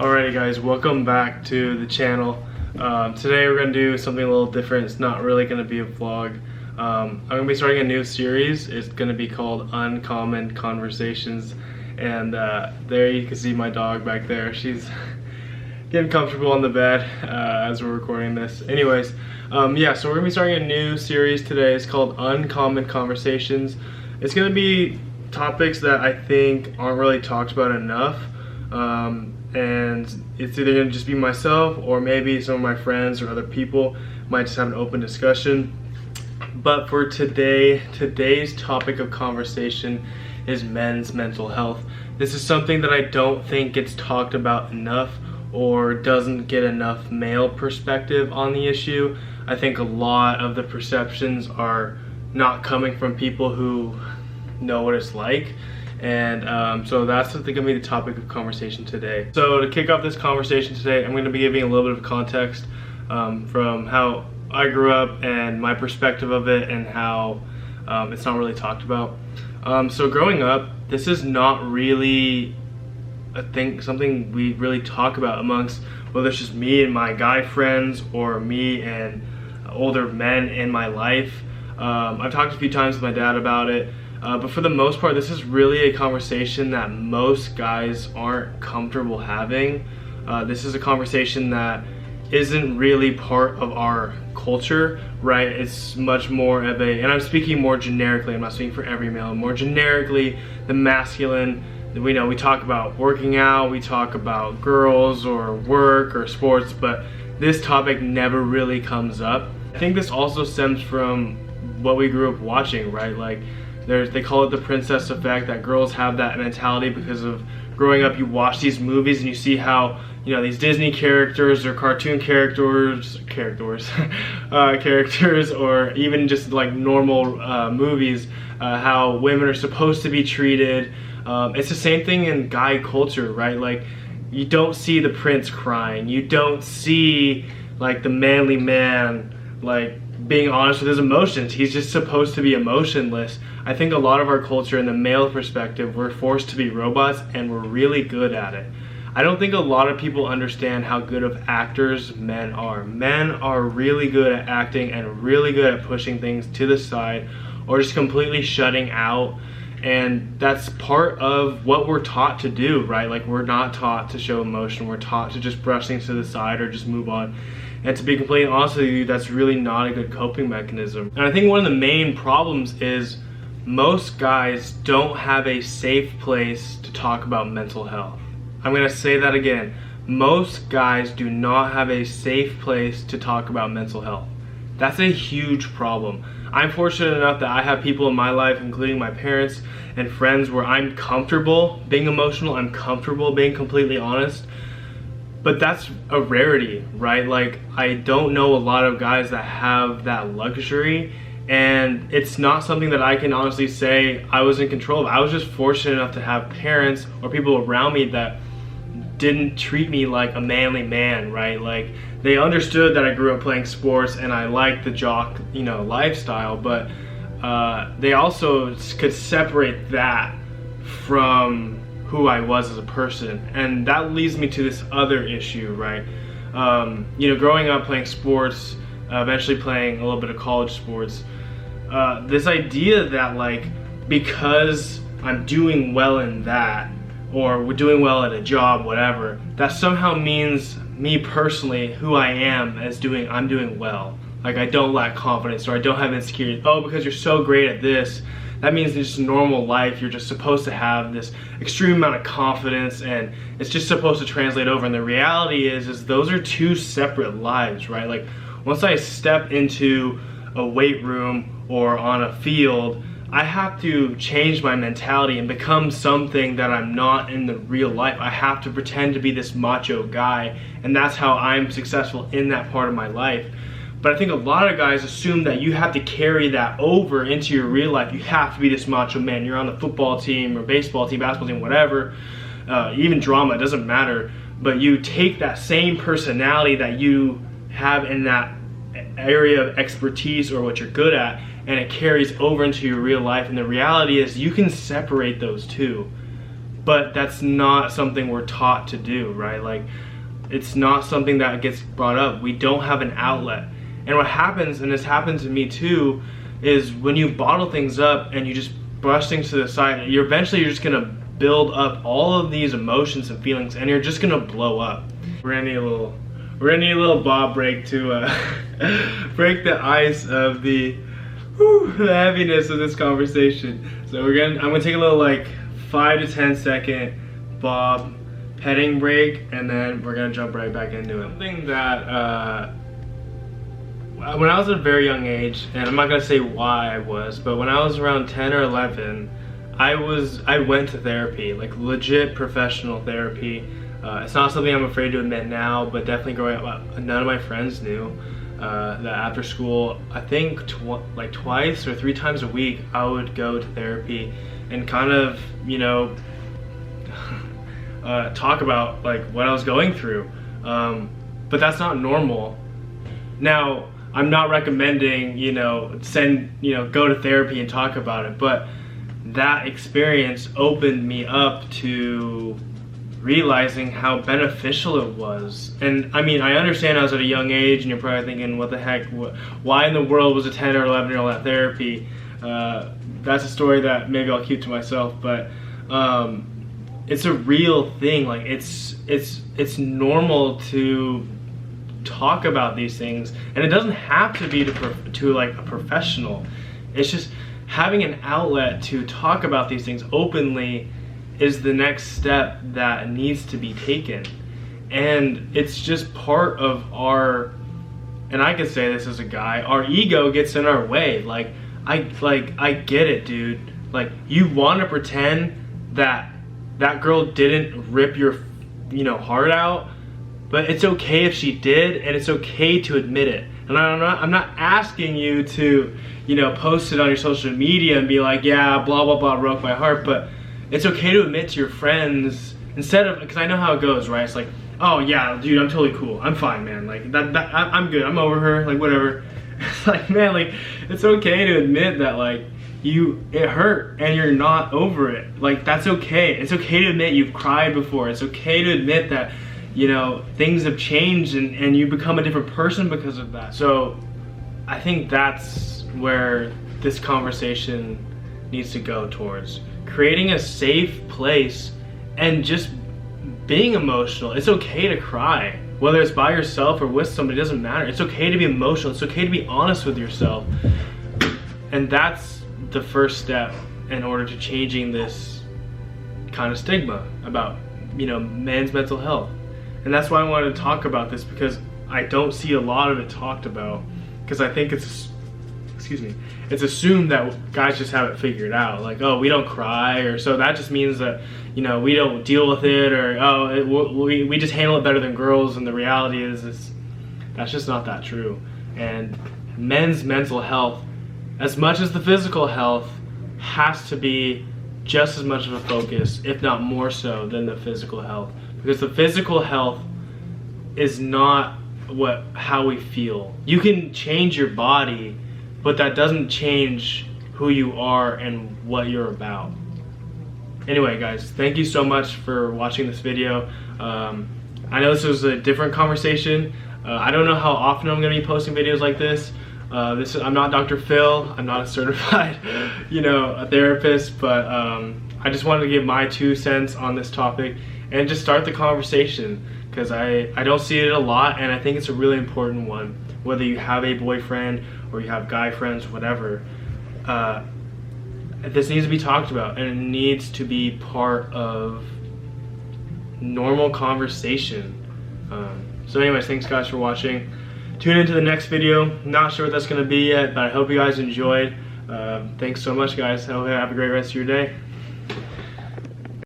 Alrighty guys, welcome back to the channel. Today we're going to do something a little different. It's not really going to be a vlog. I'm going to be starting a new series. It's going to be called Uncommon Conversations. And there you can see my dog back there. She's getting comfortable on the bed as we're recording this. Anyways, yeah, so we're going to be starting a new series today. It's called Uncommon Conversations. It's going to be topics that I think aren't really talked about enough. And it's either going to just be myself or maybe some of my friends or other people might just have an open discussion. But for today's topic of conversation is men's mental health. This is something that I don't think gets talked about enough or doesn't get enough male perspective on the issue. I think a lot of the perceptions are not coming from people who know what it's like. And so that's going to be the topic of conversation today. So to kick off this conversation today, I'm going to be giving a little bit of context from how I grew up and my perspective of it and how it's not really talked about. So growing up, this is not really something we really talk about amongst, whether it's just me and my guy friends or me and older men in my life. I've talked a few times with my dad about it. But for the most part, this is really a conversation that most guys aren't comfortable having. This is a conversation that isn't really part of our culture, right? It's much more of a, and I'm speaking more generically, I'm not speaking for every male, more generically, the masculine. We talk about working out, we talk about girls or work or sports, but this topic never really comes up. I think this also stems from what we grew up watching, right? Like, they call it the princess effect, that girls have that mentality because of growing up. You watch these movies and you see how, these Disney characters or cartoon characters, or even just like normal movies, how women are supposed to be treated. It's the same thing in guy culture, right? Like, you don't see the prince crying. You don't see like the manly man like being honest with his emotions. He's just supposed to be emotionless. I think a lot of our culture in the male perspective, we're forced to be robots and we're really good at it. I don't think a lot of people understand how good of actors men are. Men are really good at acting and really good at pushing things to the side or just completely shutting out. And that's part of what we're taught to do, right? Like, we're not taught to show emotion. We're taught to just brush things to the side or just move on. And to be completely honest with you, that's really not a good coping mechanism. And I think one of the main problems is most guys don't have a safe place to talk about mental health. I'm gonna say that again. Most guys do not have a safe place to talk about mental health. That's a huge problem. I'm fortunate enough that I have people in my life, including my parents and friends, where I'm comfortable being emotional, I'm comfortable being completely honest. But that's a rarity, right? Like, I don't know a lot of guys that have that luxury, and it's not something that I can honestly say I was in control of. I was just fortunate enough to have parents or people around me that didn't treat me like a manly man, right? Like, they understood that I grew up playing sports and I liked the jock, lifestyle, but they also could separate that from who I was as a person. And that leads me to this other issue, right? Growing up playing sports, eventually playing a little bit of college sports, this idea that, like, because I'm doing well in that, or we're doing well at a job, whatever, that somehow means me personally, who I am I'm doing well. Like, I don't lack confidence or I don't have insecurity. Oh, because you're so great at this, that means in just normal life, you're just supposed to have this extreme amount of confidence and it's just supposed to translate over. And the reality is those are two separate lives, right? Like, once I step into a weight room or on a field, I have to change my mentality and become something that I'm not in the real life. I have to pretend to be this macho guy, and that's how I'm successful in that part of my life. But I think a lot of guys assume that you have to carry that over into your real life. You have to be this macho man. You're on the football team or baseball team, basketball team, whatever, even drama, it doesn't matter. But you take that same personality that you have in that area of expertise or what you're good at, and it carries over into your real life. And the reality is you can separate those two. but that's not something we're taught to do, right? Like, it's not something that gets brought up. We don't have an outlet. And what happens, and this happened to me too, is when you bottle things up and you just brush things to the side, you're just gonna build up all of these emotions and feelings, and you're just gonna blow up. We're gonna need a little Bob break to break the ice of the heaviness of this conversation. So I'm gonna take a little like 5 to 10 second Bob petting break, and then we're gonna jump right back into it. Something that when I was at a very young age, and I'm not gonna say why I was, but when I was around 10 or 11, I went to therapy, like legit professional therapy. It's not something I'm afraid to admit now, but definitely growing up, none of my friends knew that after school, I think like twice or 3 times a week, I would go to therapy and kind of, you know, talk about like what I was going through. But that's not normal. Now, I'm not recommending, you know, go to therapy and talk about it, but that experience opened me up to realizing how beneficial it was. And I mean, I understand I was at a young age, and you're probably thinking, what the heck, why in the world was a 10 or 11-year-old at therapy? That's a story that maybe I'll keep to myself, but it's a real thing. Like, it's normal to talk about these things, and it doesn't have to be to like a professional. It's just having an outlet to talk about these things openly is the next step that needs to be taken. And it's just part of our, and I can say this as a guy, our ego gets in our way. Like I get it, dude. Like, you want to pretend that that girl didn't rip your, you know, heart out, but it's okay if she did, and it's okay to admit it. And I'm not asking you to, you know, post it on your social media and be like, yeah, blah blah blah, broke my heart. But it's okay to admit to your friends, instead of, because I know how it goes, right? It's like, oh yeah, dude, I'm totally cool, I'm fine, man. Like I'm good, I'm over her, like whatever. It's like, man, like, it's okay to admit that, like, it hurt and you're not over it. Like, that's okay. It's okay to admit you've cried before. It's okay to admit that, you know, things have changed and you become a different person because of that. So I think that's where this conversation needs to go towards. Creating a safe place and just being emotional. It's okay to cry. Whether it's by yourself or with somebody, it doesn't matter. It's okay to be emotional. It's okay to be honest with yourself. And that's the first step in order to changing this kind of stigma about, you know, men's mental health. And that's why I wanted to talk about this, because I don't see a lot of it talked about, because I think it's assumed that guys just have it figured out. Like, oh, we don't cry, or so that just means that, you know, we don't deal with it, or oh, we just handle it better than girls. And the reality is that's just not that true. And men's mental health, as much as the physical health, has to be just as much of a focus, if not more so, than the physical health. Because the physical health is not how we feel. You can change your body, but that doesn't change who you are and what you're about. Anyway, guys, thank you so much for watching this video. I know this was a different conversation. I don't know how often I'm going to be posting videos like this. I'm not Dr. Phil. I'm not a certified, you know, a therapist, but I just wanted to give my 2 cents on this topic and just start the conversation, because I don't see it a lot, and I think it's a really important one. Whether you have a boyfriend or you have guy friends, whatever, this needs to be talked about, and it needs to be part of normal conversation. So anyways, thanks guys for watching. Tune into the next video. Not sure what that's going to be yet, but I hope you guys enjoyed. Thanks so much, guys. I hope you have a great rest of your day.